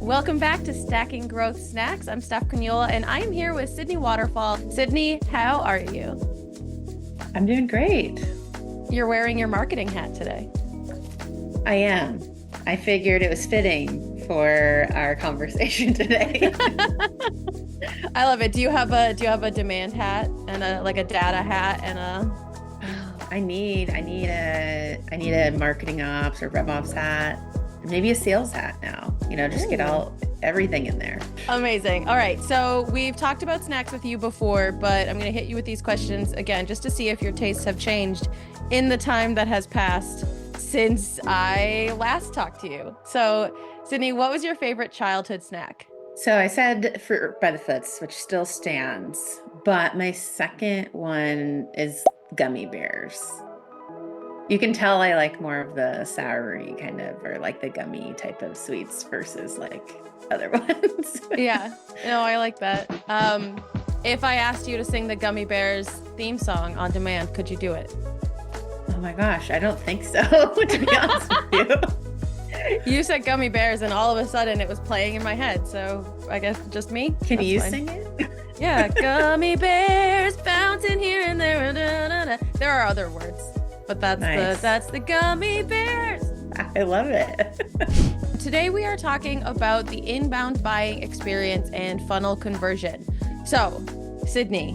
Welcome back to Stacking Growth Snacks. I'm Steph Crugnola, and I am here with Sidney Waterfall. Sidney, how are you? I'm doing great. You're wearing your marketing hat today. I am. I figured it was fitting for our conversation today. I love it. Do you have a demand hat and a data hat and a? I need a marketing ops or rev ops hat, maybe a sales hat now. Just get everything in there. Amazing. All right. So we've talked about snacks with you before, but I'm going to hit you with these questions again, just to see if your tastes have changed in the time that has passed since I last talked to you. So Sidney, what was your favorite childhood snack? So I said fruit by the foots, which still stands, but my second one is gummy bears. You can tell I like more of the soury kind of, or like the gummy type of sweets versus like other ones. Yeah, no, I like that. If I asked you to sing the Gummy Bears theme song on demand, could you do it? Oh my gosh, I don't think so, to be honest with you. You said Gummy Bears and all of a sudden it was playing in my head. So I guess just me. Can you sing it? Yeah, gummy bears bouncing here and there. Da, da, da. There are other words, but that's the gummy bears. I love it. Today we are talking about the inbound buying experience and funnel conversion. So, Sidney,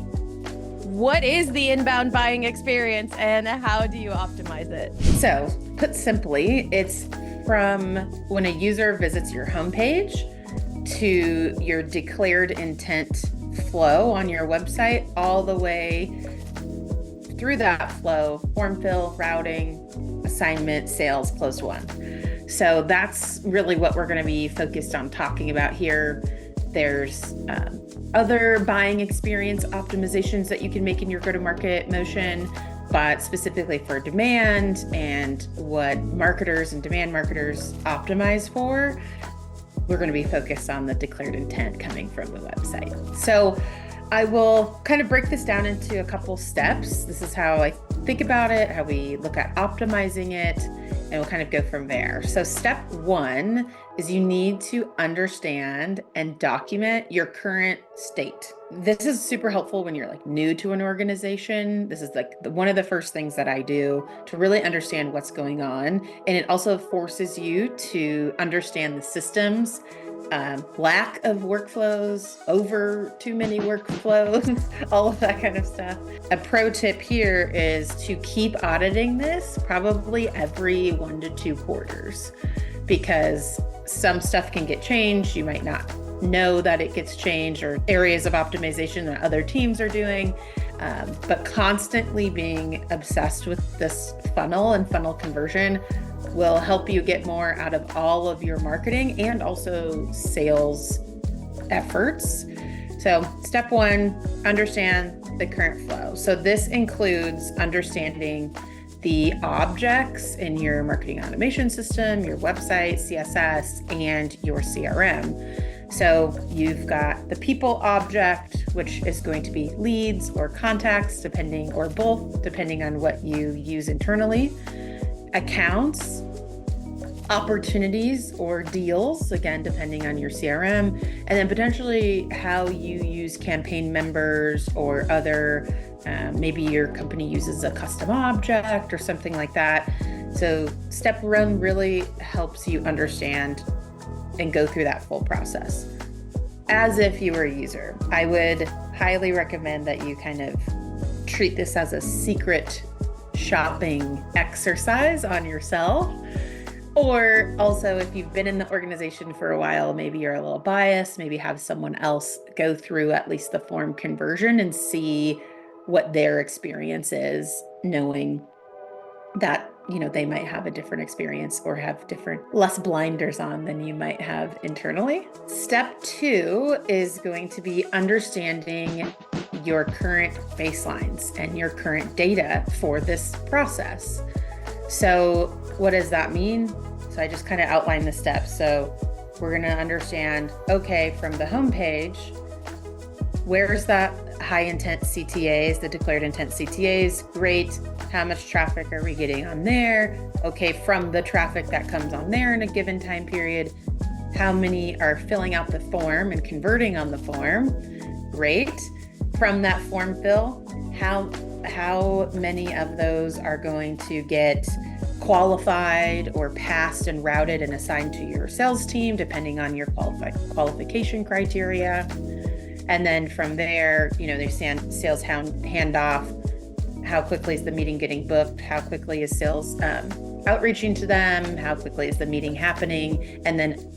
what is the inbound buying experience and how do you optimize it? So, put simply, it's from when a user visits your homepage to your declared intent flow on your website, all the way through that flow, form fill, routing, assignment, sales, close one. So that's really what we're going to be focused on talking about here. There's other buying experience optimizations that you can make in your go-to-market motion, but specifically for demand and what marketers and demand marketers optimize for, we're going to be focused on the declared intent coming from the website. So I will kind of break this down into a couple steps. This is how I think about it, how we look at optimizing it, and we'll kind of go from there. So step one is you need to understand and document your current state. This is super helpful when you're like new to an organization. This is like one of the first things that I do to really understand what's going on. And it also forces you to understand the systems, lack of workflows, over too many workflows, all of that kind of stuff. A pro tip here is to keep auditing this probably every 1 to 2 quarters, because some stuff can get changed. You might not know that it gets changed, or areas of optimization that other teams are doing. But constantly being obsessed with this funnel and funnel conversion will help you get more out of all of your marketing and also sales efforts. So step one, understand the current flow. So this includes understanding the objects in your marketing automation system, your website, CSS, and your CRM. So you've got the people object, which is going to be leads or contacts, or both, depending on what you use internally. Accounts, opportunities or deals, again, depending on your CRM, and then potentially how you use campaign members or other, maybe your company uses a custom object or something like that. So step one really helps you understand and go through that full process as if you were a user. I would highly recommend that you kind of treat this as a secret shopping exercise on yourself. Or also, if you've been in the organization for a while, maybe you're a little biased, maybe have someone else go through at least the form conversion and see what their experience is, knowing that, they might have a different experience or have less blinders on than you might have internally. Step two is going to be understanding your current baselines and your current data for this process. So what does that mean? So I just kind of outlined the steps. So we're going to understand, okay, from the homepage, where's that high intent CTAs, the declared intent CTAs? Great. How much traffic are we getting on there? Okay, from the traffic that comes on there in a given time period, How many are filling out the form and converting on the form? Great. From that form fill, how many of those are going to get qualified or passed and routed and assigned to your sales team, depending on your qualification criteria? And then from there, there's sales handoff. How quickly is the meeting getting booked? How quickly is sales outreaching to them? How quickly is the meeting happening? And then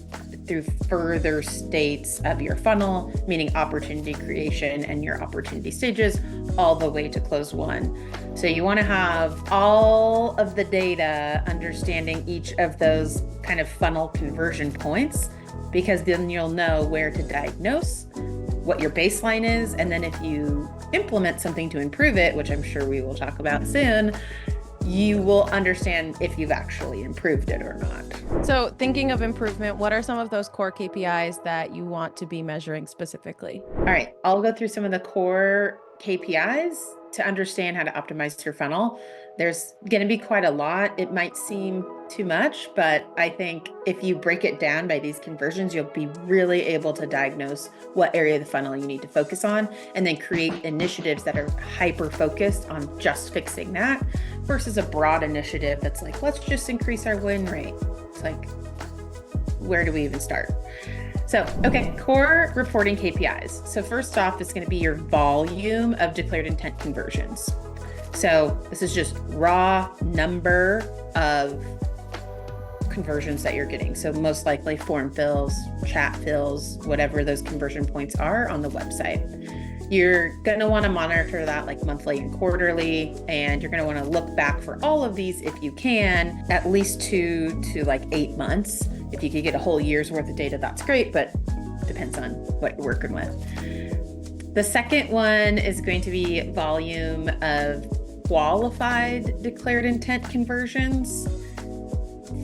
through further states of your funnel, meaning opportunity creation and your opportunity stages, all the way to close one. So you want to have all of the data, understanding each of those kind of funnel conversion points, because then you'll know where to diagnose, what your baseline is, and then if you implement something to improve it, which I'm sure we will talk about soon, you will understand if you've actually improved it or not. So thinking of improvement, what are some of those core KPIs that you want to be measuring specifically? All right, I'll go through some of the core KPIs to understand how to optimize your funnel. There's going to be quite a lot. It might seem too much, but I think if you break it down by these conversions, you'll be really able to diagnose what area of the funnel you need to focus on, and then create initiatives that are hyper focused on just fixing that versus a broad initiative that's like, let's just increase our win rate. It's like, where do we even start? So, okay, core reporting KPIs. So first off, it's going to be your volume of declared intent conversions. So this is just raw number of conversions that you're getting. So most likely form fills, chat fills, whatever those conversion points are on the website. You're going to want to monitor that like monthly and quarterly, and you're going to want to look back for all of these if you can, at least 2 to like 8 months. If you could get a whole year's worth of data, that's great, but depends on what you're working with. The second one is going to be volume of qualified declared intent conversions.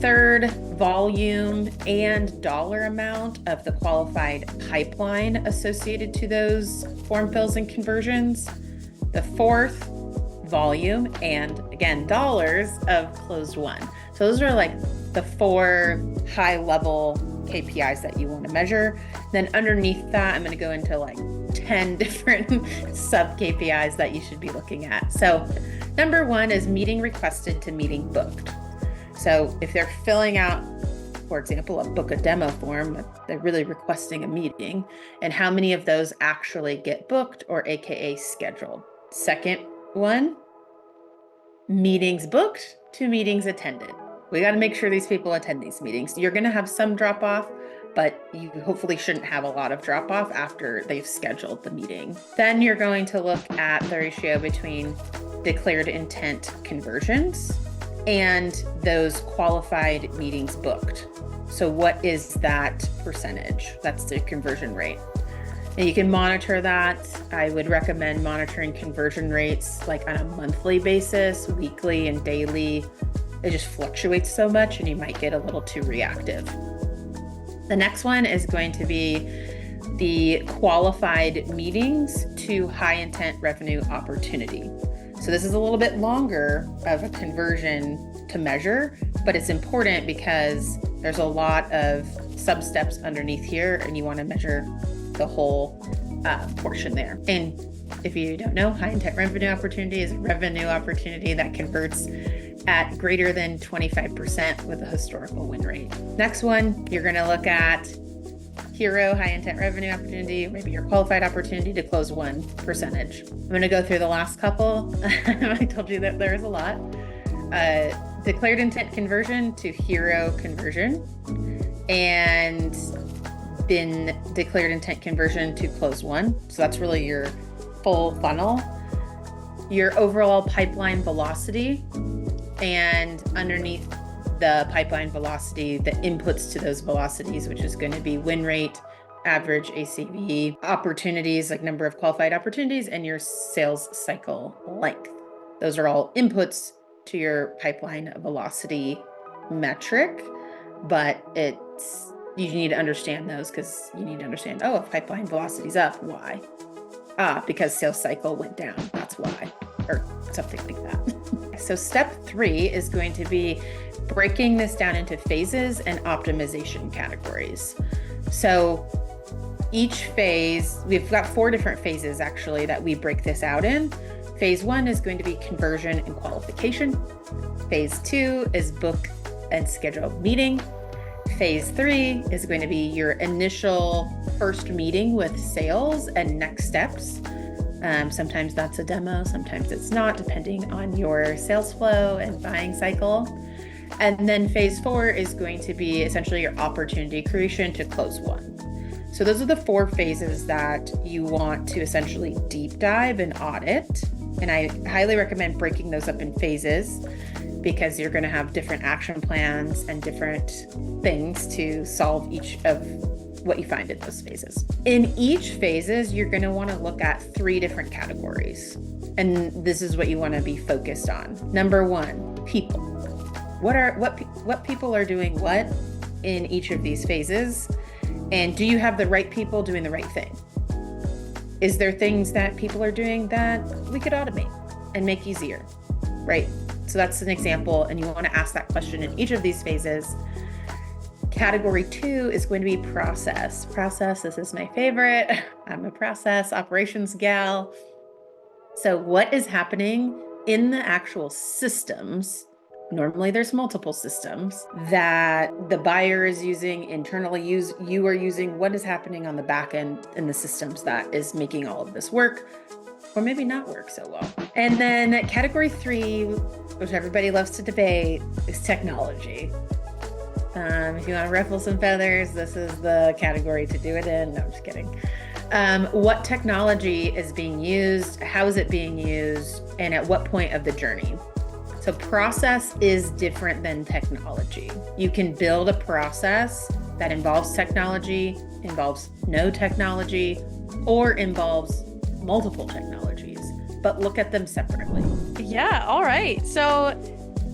Third, volume and dollar amount of the qualified pipeline associated to those form fills and conversions. The fourth, volume and, again, dollars of closed one. So those are like the 4 high level KPIs that you want to measure. Then underneath that, I'm going to go into like 10 different sub KPIs that you should be looking at. So number 1 is meeting requested to meeting booked. So if they're filling out, for example, a book a demo form, they're really requesting a meeting, and how many of those actually get booked or AKA scheduled. Second one, meetings booked to meetings attended. We got to make sure these people attend these meetings. You're going to have some drop off, but you hopefully shouldn't have a lot of drop off after they've scheduled the meeting. Then you're going to look at the ratio between declared intent conversions and those qualified meetings booked. So what is that percentage? That's the conversion rate. And you can monitor that. I would recommend monitoring conversion rates like on a monthly basis, weekly and daily. It just fluctuates so much and you might get a little too reactive. The next one is going to be the qualified meetings to high intent revenue opportunity. So this is a little bit longer of a conversion to measure, but it's important because there's a lot of sub steps underneath here and you want to measure the whole portion there. And if you don't know, high intent revenue opportunity is a revenue opportunity that converts at greater than 25% with a historical win rate. Next one, you're going to look at hero high intent revenue opportunity, maybe your qualified opportunity to close one percentage. I'm going to go through the last couple. I told you that there's a lot. Declared intent conversion to hero conversion, and then declared intent conversion to close one. So that's really your full funnel. Your overall pipeline velocity, and underneath the pipeline velocity, the inputs to those velocities, which is going to be win rate, average ACV, opportunities, like number of qualified opportunities, and your sales cycle length. Those are all inputs to your pipeline velocity metric, but you need to understand those because you need to understand, if pipeline velocity's up, why? Because sales cycle went down, that's why, or something like that. So step 3 is going to be breaking this down into phases and optimization categories. So each phase, we've got 4 different phases actually that we break this out in. Phase 1 is going to be conversion and qualification. Phase 2 is book and schedule meeting. Phase 3 is going to be your initial first meeting with sales and next steps. Sometimes that's a demo, sometimes it's not, depending on your sales flow and buying cycle. And then phase 4 is going to be essentially your opportunity creation to close one. So those are the 4 phases that you want to essentially deep dive and audit. And I highly recommend breaking those up in phases, because you're going to have different action plans and different things to solve each of what you find in those phases. In each phases, you're going to want to look at 3 different categories. And this is what you want to be focused on. Number 1, people. What people are doing what in each of these phases? And do you have the right people doing the right thing? Is there things that people are doing that we could automate and make easier, right? So that's an example, and you want to ask that question in each of these phases. Category 2 is going to be process. Process, this is my favorite. I'm a process operations gal. So what is happening in the actual systems? Normally there's multiple systems that the buyer is using, internally you are using. What is happening on the back end in the systems that is making all of this work, or maybe not work so well? And then category 3, which everybody loves to debate, is technology. If you want to ruffle some feathers, this is the category to do it in. No, I'm just kidding. What technology is being used? How is it being used? And at what point of the journey? So process is different than technology. You can build a process that involves technology, involves no technology, or involves multiple technologies, but look at them separately. Yeah, all right. So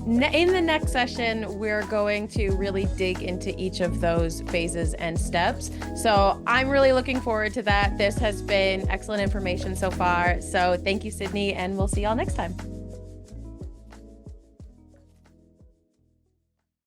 in the next session, we're going to really dig into each of those phases and steps. So I'm really looking forward to that. This has been excellent information so far. So thank you, Sidney, and we'll see y'all next time.